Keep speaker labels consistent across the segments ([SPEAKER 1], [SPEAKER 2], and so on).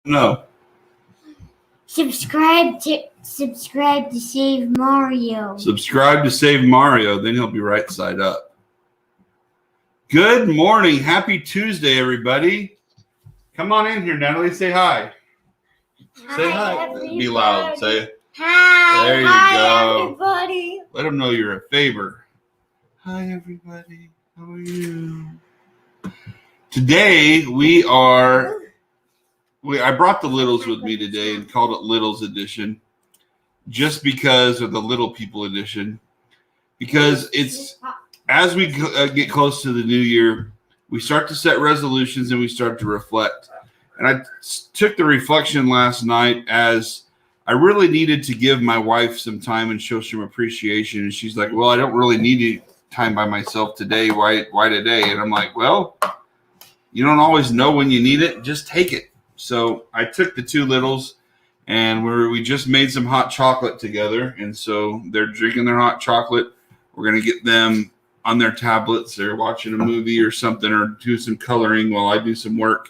[SPEAKER 1] No.
[SPEAKER 2] Subscribe to Save Mario.
[SPEAKER 1] Subscribe to Save Mario, then he'll be right side up. Good morning. Happy Tuesday, everybody. Come on in here, Natalie. Say hi. Say hi.
[SPEAKER 2] Everybody.
[SPEAKER 1] Be loud. Say
[SPEAKER 2] Hi.
[SPEAKER 1] There you
[SPEAKER 2] Hi,
[SPEAKER 1] go.
[SPEAKER 2] everybody.
[SPEAKER 1] Let them know you're a favor. Hi, everybody. How are you? Today I brought the littles with me today and called it Littles Edition, just because of the little people edition. Because it's as we get close to the new year, we start to set resolutions and we start to reflect. And I took the reflection last night as I really needed to give my wife some time and show some appreciation. And she's like, well, I don't really need any time by myself today. Why today? And I'm like, well, you don't always know when you need it. Just take it. So I took the two littles and we just made some hot chocolate together. And so they're drinking their hot chocolate. We're going to get them on their tablets. They're watching a movie or something, or do some coloring while I do some work,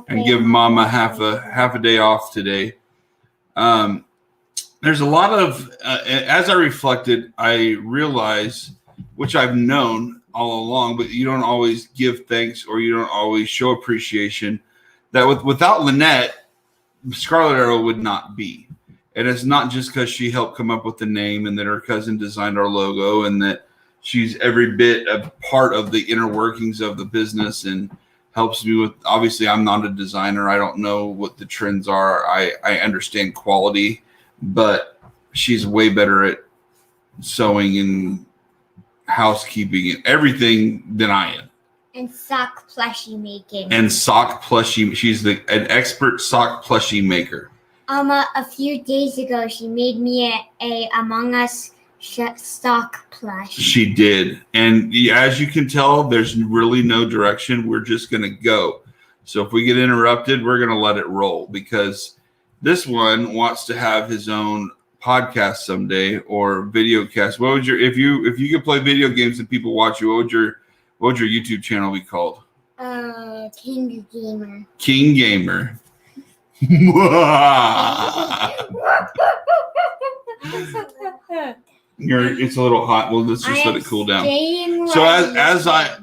[SPEAKER 1] and give Mama half a day off today. There's a lot of, as I reflected, I realized, which I've known all along, but you don't always give thanks or you don't always show appreciation, that without Lynette, Scarlet Arrow would not be. And it's not just because she helped come up with the name and that her cousin designed our logo and that she's every bit a part of the inner workings of the business and helps me with, obviously I'm not a designer. I don't know what the trends are. I understand quality, but she's way better at sewing and housekeeping and everything than I am.
[SPEAKER 2] And sock plushie making.
[SPEAKER 1] She's an expert sock plushie maker.
[SPEAKER 2] A few days ago, she made me a Among Us stock plush.
[SPEAKER 1] She did. And as you can tell, there's really no direction. We're just going to go. So if we get interrupted, we're going to let it roll, because this one wants to have his own podcast someday or video cast. What would if you could play video games and people watch you, what would your YouTube channel be called?
[SPEAKER 2] King Gamer.
[SPEAKER 1] King Gamer. It's a little hot. Well, let's just let it cool down. So as I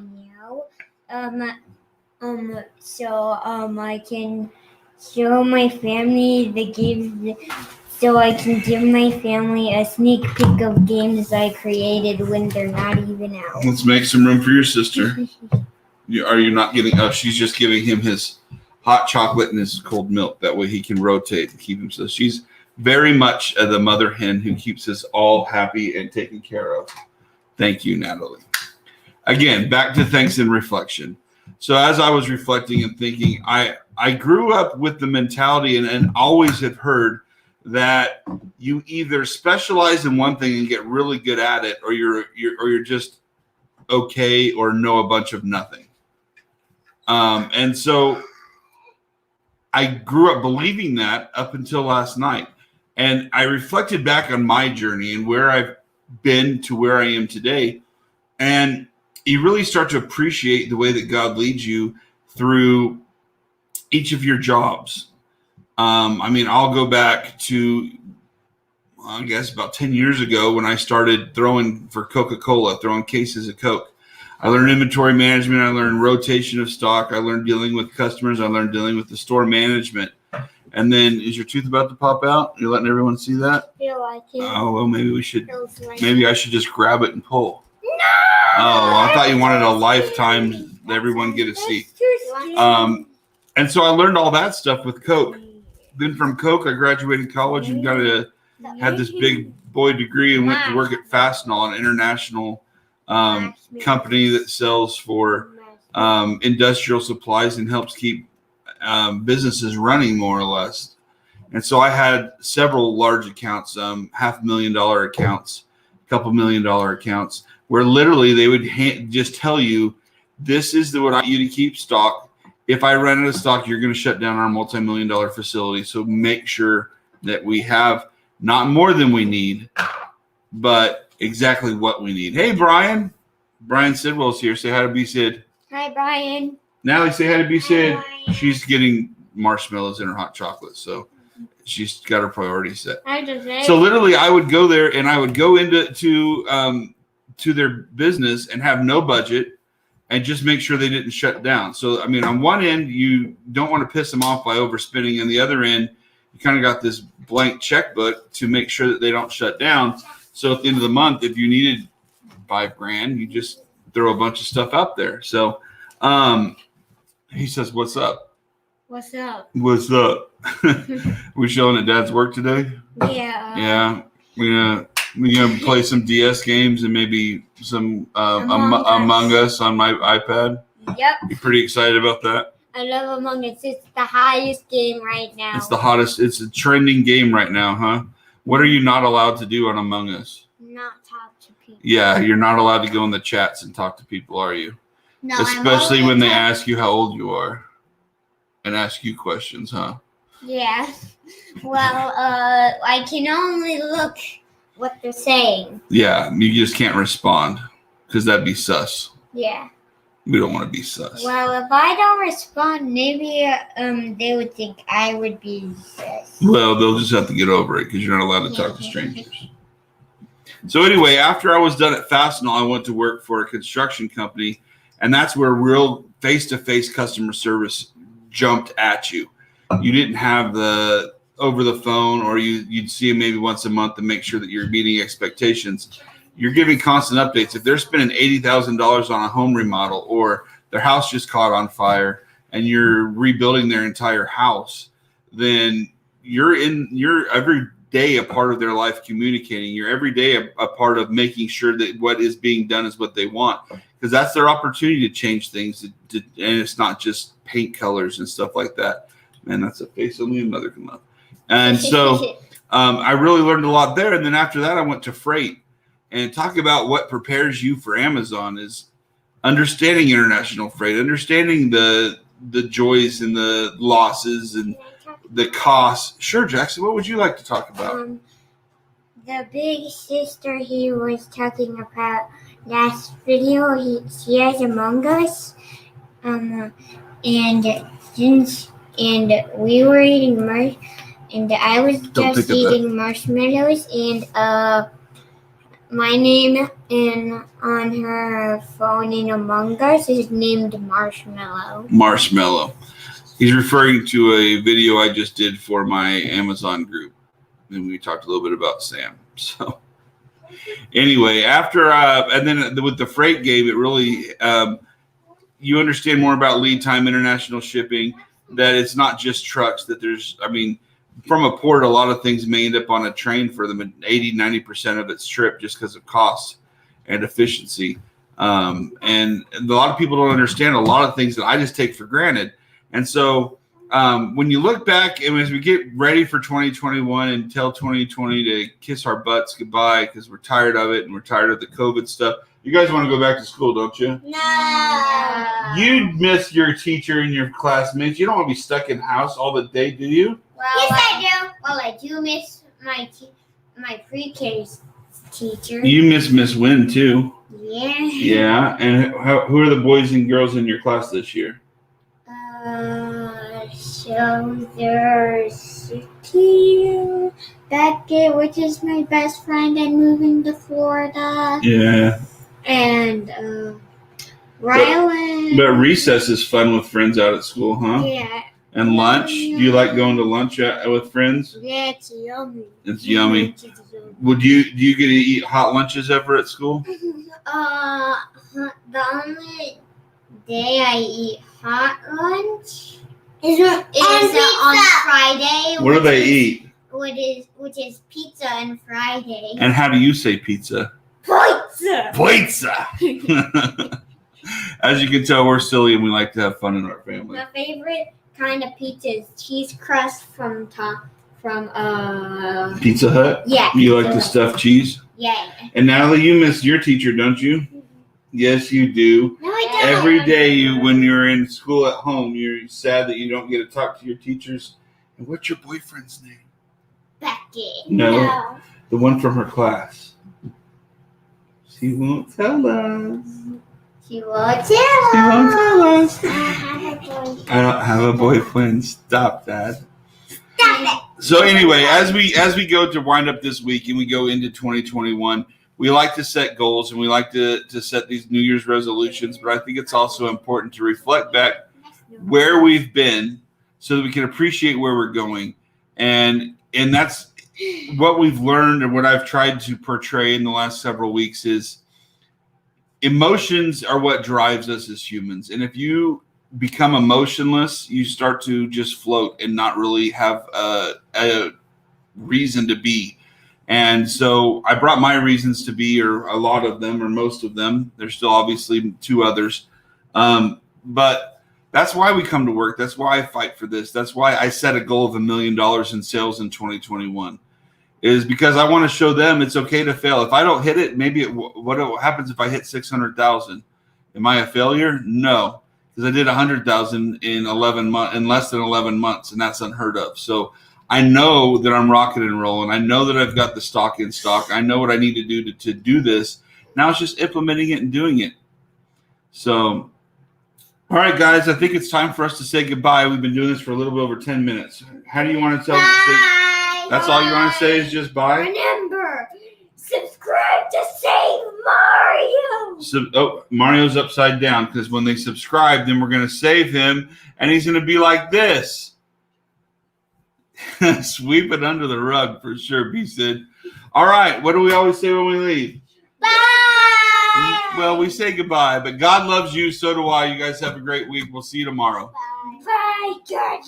[SPEAKER 2] can show my family the games, so I can give my family a sneak peek of games I created when they're not even out.
[SPEAKER 1] Let's make some room for your sister. Are you not giving? She's just giving him his hot chocolate and his cold milk. That way he can rotate and keep him. So she's very much the mother hen who keeps us all happy and taken care of. Thank you, Natalie. Again, back to thanks and reflection. So as I was reflecting and thinking, I grew up with the mentality and always have heard that you either specialize in one thing and get really good at it, or you're just okay or know a bunch of nothing. And so I grew up believing that up until last night. And I reflected back on my journey and where I've been to where I am today. And you really start to appreciate the way that God leads you through each of your jobs. I'll go back to, I guess, about 10 years ago when I started throwing for Coca-Cola, throwing cases of Coke. I learned inventory management. I learned rotation of stock. I learned dealing with customers. I learned dealing with the store management. And then, is your tooth about to pop out? You're letting everyone see that?
[SPEAKER 2] I feel like it.
[SPEAKER 1] Oh, well, maybe we should.
[SPEAKER 2] Like
[SPEAKER 1] maybe I should just grab it and pull.
[SPEAKER 2] No!
[SPEAKER 1] Oh, well, I thought you wanted a lifetime, everyone get a seat. And so I learned all that stuff with Coke. Then from Coke, I graduated college and had this big boy degree and went to work at Fastenal, an international company that sells for industrial supplies and helps keep businesses running more or less. And so I had several large accounts, $500,000 accounts, $2 million accounts, where literally they would just tell you, this is what I want you to keep stock. If I run out of stock, you're going to shut down our multi-million-dollar facility. So make sure that we have not more than we need, but exactly what we need. Hey, Brian. Brian Sidwell's here. Say hi to B. Sid.
[SPEAKER 2] Hi, Brian.
[SPEAKER 1] Natalie, say hi to B. Sid. She's getting marshmallows in her hot chocolate. So she's got her priorities set.
[SPEAKER 2] I
[SPEAKER 1] So literally, I would go there and I would go into to their business and have no budget and just make sure they didn't shut down. So I mean, on one end, you don't want to piss them off by overspending, and the other end, you kind of got this blank checkbook to make sure that they don't shut down. So at the end of the month, if you needed $5,000, you just throw a bunch of stuff out there. So he says, "What's up?
[SPEAKER 2] What's up?
[SPEAKER 1] What's up?" We showing at Dad's work today?
[SPEAKER 2] Yeah.
[SPEAKER 1] Yeah. We're gonna play some DS games and maybe some Among Us on my iPad.
[SPEAKER 2] Yep.
[SPEAKER 1] You pretty excited about that?
[SPEAKER 2] I love Among Us. It's the highest game right now.
[SPEAKER 1] It's the hottest. It's a trending game right now, huh? What are you not allowed to do on Among Us?
[SPEAKER 2] Not talk to people.
[SPEAKER 1] Yeah, you're not allowed to go in the chats and talk to people, are you?
[SPEAKER 2] No,
[SPEAKER 1] Especially when they ask you how old you are and ask you questions, huh?
[SPEAKER 2] Yeah. Well, I can only look what they're saying.
[SPEAKER 1] Yeah, you just can't respond because that'd be sus.
[SPEAKER 2] Yeah.
[SPEAKER 1] We don't want to be sus.
[SPEAKER 2] Well, if I don't respond, maybe they would think I would be sus.
[SPEAKER 1] Well, they'll just have to get over it because you're not allowed to talk to strangers. So anyway, after I was done at Fastenal, I went to work for a construction company, and that's where real face-to-face customer service jumped at you. You didn't have the over the phone, or you'd see them maybe once a month to make sure that you're meeting expectations. You're giving constant updates. If they're spending $80,000 on a home remodel, or their house just caught on fire and you're rebuilding their entire house, then you're every day a part of their life communicating. You're every day a part of making sure that what is being done is what they want, because that's their opportunity to change things. And it's not just paint colors and stuff like that. Man, that's a face only a mother can love. And so I really learned a lot there. And then after that, I went to freight. And talk about what prepares you for Amazon is understanding international freight, understanding the joys and the losses and the costs. Sure, Jackson, what would you like to talk about?
[SPEAKER 2] The big sister he was talking about last video, she has Among Us. And we were eating and I was just eating marshmallows, and my name on her phone in Among Us is named Marshmallow.
[SPEAKER 1] Marshmallow. He's referring to a video I just did for my Amazon group, and we talked a little bit about Sam. So anyway, after and then with the freight game, it really you understand more about lead time, international shipping. That it's not just trucks. That there's, I mean, from a port, a lot of things may end up on a train for them, 80-90% of its trip just because of cost and efficiency. And a lot of people don't understand a lot of things that I just take for granted. And so when you look back, and as we get ready for 2021 and tell 2020 to kiss our butts goodbye because we're tired of it and we're tired of the COVID stuff. You guys want to go back to school, don't you?
[SPEAKER 2] No.
[SPEAKER 1] You miss your teacher and your classmates. You don't want to be stuck in house all the day, do you?
[SPEAKER 2] Well, yes, I do. Well, I do miss my pre-K teacher.
[SPEAKER 1] You miss Miss Wynn too.
[SPEAKER 2] Yeah.
[SPEAKER 1] Yeah, and who are the boys and girls in your class this year?
[SPEAKER 2] So there's Tia Beckett, which is my best friend and moving to Florida.
[SPEAKER 1] Yeah.
[SPEAKER 2] And Rylan.
[SPEAKER 1] But recess is fun with friends out at school, huh?
[SPEAKER 2] Yeah.
[SPEAKER 1] And lunch? Do you like going to lunch with friends?
[SPEAKER 2] Yeah, it's yummy.
[SPEAKER 1] It's yummy. Do you get to eat hot lunches ever at school?
[SPEAKER 2] The only day I eat hot lunch is on Friday.
[SPEAKER 1] What do they eat?
[SPEAKER 2] Which is pizza and Friday.
[SPEAKER 1] And how do you say pizza?
[SPEAKER 2] Pizza.
[SPEAKER 1] Pizza. As you can tell, we're silly and we like to have fun in our family.
[SPEAKER 2] My favorite kind of pizza is cheese crust from
[SPEAKER 1] Pizza Hut?
[SPEAKER 2] Yeah.
[SPEAKER 1] You like the stuffed cheese?
[SPEAKER 2] Yeah.
[SPEAKER 1] And Natalie, you miss your teacher, don't you? Yes, you do.
[SPEAKER 2] No, I don't.
[SPEAKER 1] Every day when you're in school at home, you're sad that you don't get to talk to your teachers. And what's your boyfriend's name?
[SPEAKER 2] Beckett.
[SPEAKER 1] No. The one from her class. She won't tell us.
[SPEAKER 2] She won't tell
[SPEAKER 1] She won't tell us.
[SPEAKER 2] I have a boyfriend.
[SPEAKER 1] I don't have a boyfriend. Stop that.
[SPEAKER 2] Stop
[SPEAKER 1] So anyway, as we go to wind up this week and we go into 2021, we like to set goals and we like to set these New Year's resolutions, but I think it's also important to reflect back where we've been so that we can appreciate where we're going. And that's what we've learned and what I've tried to portray in the last several weeks is emotions are what drives us as humans. And if you become emotionless, you start to just float and not really have a reason to be. And so I brought my reasons to be, or a lot of them, or most of them. There's still obviously 2 others. But that's why we come to work. That's why I fight for this. That's why I set a goal of $1 million in sales in 2021. Is because I want to show them it's okay to fail. If I don't hit it, maybe what happens if I hit 600,000? Am I a failure? No, because I did 100,000 in less than 11 months, and that's unheard of. So I know that I'm rocking and rolling. I know that I've got the stock in stock. I know what I need to do to do this. Now it's just implementing it and doing it. So, all right, guys, I think it's time for us to say goodbye. We've been doing this for a little bit over 10 minutes. How do you want to tell them? That's all you want to say is just bye?
[SPEAKER 2] Remember, subscribe to Save Mario.
[SPEAKER 1] Mario's upside down because when they subscribe, then we're going to save him, and he's going to be like this. Sweep it under the rug for sure, B said. All right, what do we always say when we leave?
[SPEAKER 2] Bye.
[SPEAKER 1] Well, we say goodbye, but God loves you, so do I. You guys have a great week. We'll see you tomorrow.
[SPEAKER 2] Bye, George.